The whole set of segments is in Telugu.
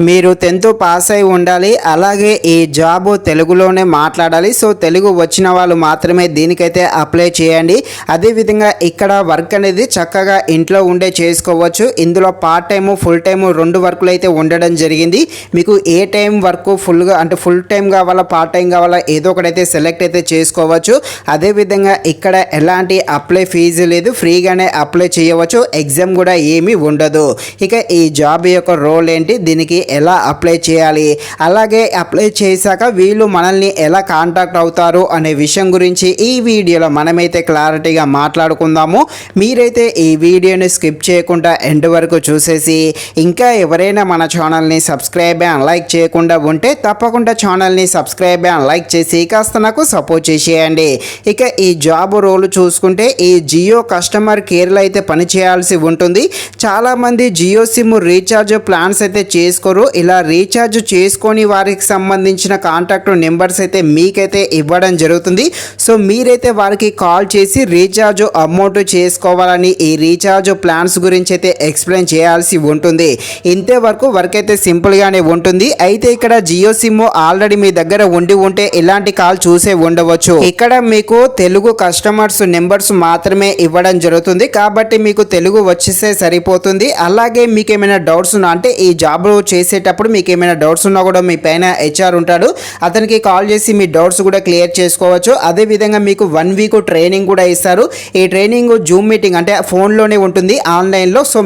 మీరు 10th పాస్ అయి ఉండాలి. అలాగే ఈ జాబ్ తెలుగులోనే మాట్లాడాలి. సో తెలుగు వచ్చిన వాళ్ళు మాత్రమే దీనికైతే అప్లై చేయండి. అదేవిధంగా ఇక్కడ వర్క్ అనేది చక్కగా ఇంట్లో ఉండే చేసుకోవచ్చు. ఇందులో పార్ట్ టైము ఫుల్ టైము 2 వర్కులు అయితే ఉండడం జరిగింది. మీకు ఏ టైం వర్క్ ఫుల్గా అంటే ఫుల్ టైం కావాలా పార్ట్ టైం కావాలా ఏదో ఒకటైతే సెలెక్ట్ అయితే చేసుకోవచ్చు. అదేవిధంగా ఇక్కడ ఎలాంటి అప్లై ఫీజు లేదు, ఫ్రీగానే అప్లై చేయవచ్చు. ఎగ్జామ్ కూడా ఏమీ ఉండదు. ఇక ఈ జాబ్ యొక్క రోల్ ఏంటి, దీనికి ఎలా అప్లై చేయాలి, అలాగే అప్లై చేశాక వీళ్ళు మనల్ని ఎలా కాంటాక్ట్ అవుతారు అనే విషయం గురించి ఈ వీడియోలో మనమైతే క్లారిటీగా మాట్లాడుకుందాము. మీరైతే ఈ వీడియోని స్కిప్ చేయకుండా ఎండ్ వరకు చూసేసి ఇంకా ఎవరైనా మన ఛానల్ని సబ్స్క్రైబ్ అండ్ లైక్ చేయకుండా ఉంటే తప్పకుండా ఛానల్ని సబ్స్క్రైబ్ అండ్ లైక్ చేసి కాస్త నాకు సపోర్ట్ చేసేయండి. ఇక ఈ జాబ్ రోల్ చూసుకుంటే ఈ జియో కస్టమర్ కేర్లో అయితే పని చేయాల్సి ఉంటుంది. చాలామంది జియో సిమ్ రీఛార్జ్ ప్లాన్స్ అయితే చేసుకోరు. ఇలా రీఛార్జ్ చేసుకొని వారికి సంబంధించిన కాంటాక్ట్ నెంబర్స్ అయితే మీకైతే ఇవ్వడం జరుగుతుంది. సో మీరైతే వారికి కాల్ చేసి రీఛార్జ్ అమౌంట్ చేసుకోవాలని ఈ రీఛార్జ్ ప్లాన్స్ గురించి అయితే ఎక్స్ప్లెయిన్ చేయాల్సి ఉంటుంది. ఇంతే వరకు వర్క్ అయితే సింపుల్గానే ఉంటుంది. అయితే ఇక్కడ జియో సిమ్ ఆల్రెడీ మీ దగ్గర ఉంటే ఇలాంటి కాల్ చూసే ఉండవచ్చు. ఇక్కడ మీకు తెలుగు కస్టమర్స్ నెంబర్స్ మాత్రమే ఇవ్వడం జరుగుతుంది. కాబట్టి మీకు తెలుగు వచ్చేస్తే సరిపోతుంది. అలాగే మీకు ఏమైనా డౌట్స్ ఉన్నా అంటే ఈ జాబ్ చేసేటప్పుడు మీకు ఏమైనా డౌట్స్ ఉన్నా కూడా మీ పైన హెచ్ఆర్ ఉంటాడు, అతనికి కాల్ చేసి మీ డౌట్స్ కూడా క్లియర్ చేసుకోవచ్చు. అదేవిధంగా మీకు 1 వీక్ ట్రైనింగ్ కూడా ఇస్తారు. ఈ ట్రైనింగ్ జూమ్ మీటింగ్ అంటే ఫోన్లోనే ఉంటుంది, ఆన్లైన్లో. సో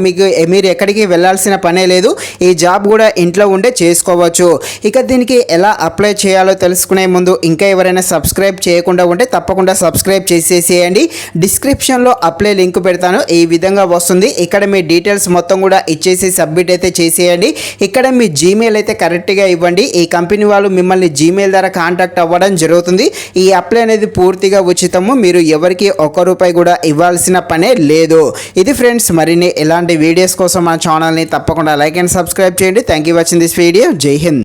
మీరు ఎక్కడికి వెళ్ళాల్సిన పనే లేదు. ఈ జాబ్ కూడా ఇంట్లో ఉండే చేసుకోవచ్చు. ఇక దీనికి ఎలా అప్లై చేయాలో తెలుసుకునే ముందు ఇంకా ఎవరైనా సబ్స్క్రైబ్ చేయకుండా ఉంటే తప్పకుండా సబ్స్క్రైబ్ చేసేసేయండి. డిస్క్రిప్షన్లో అప్లై లింక్ పెడతాను, ఈ విధంగా వస్తుంది. ఇక్కడ మీ డీటెయిల్స్ మొత్తం కూడా ఇచ్చేసి సబ్మిట్ అయితే చేసేయండి. ఇక్కడ మీ జీమెయిల్ అయితే కరెక్ట్గా ఇవ్వండి. ఈ కంపెనీ వాళ్ళు మిమ్మల్ని జీమెయిల్ ద్వారా కాంటాక్ట్ అవ్వడం జరుగుతుంది. ఈ అప్లై అనేది పూర్తిగా ఉచితము. మీరు ఎవరికి ₹1 కూడా ఇవ్వాల్సిన పనే లేదు. ఇది ఫ్రెండ్స్, మరిన్ని ఇలాంటి వీడియోస్ కోసం మన ఛానల్ని తప్పకుండా లైక్ అండ్ సబ్స్క్రైబ్ చేయండి. Thank you watching this video. జై హింద్.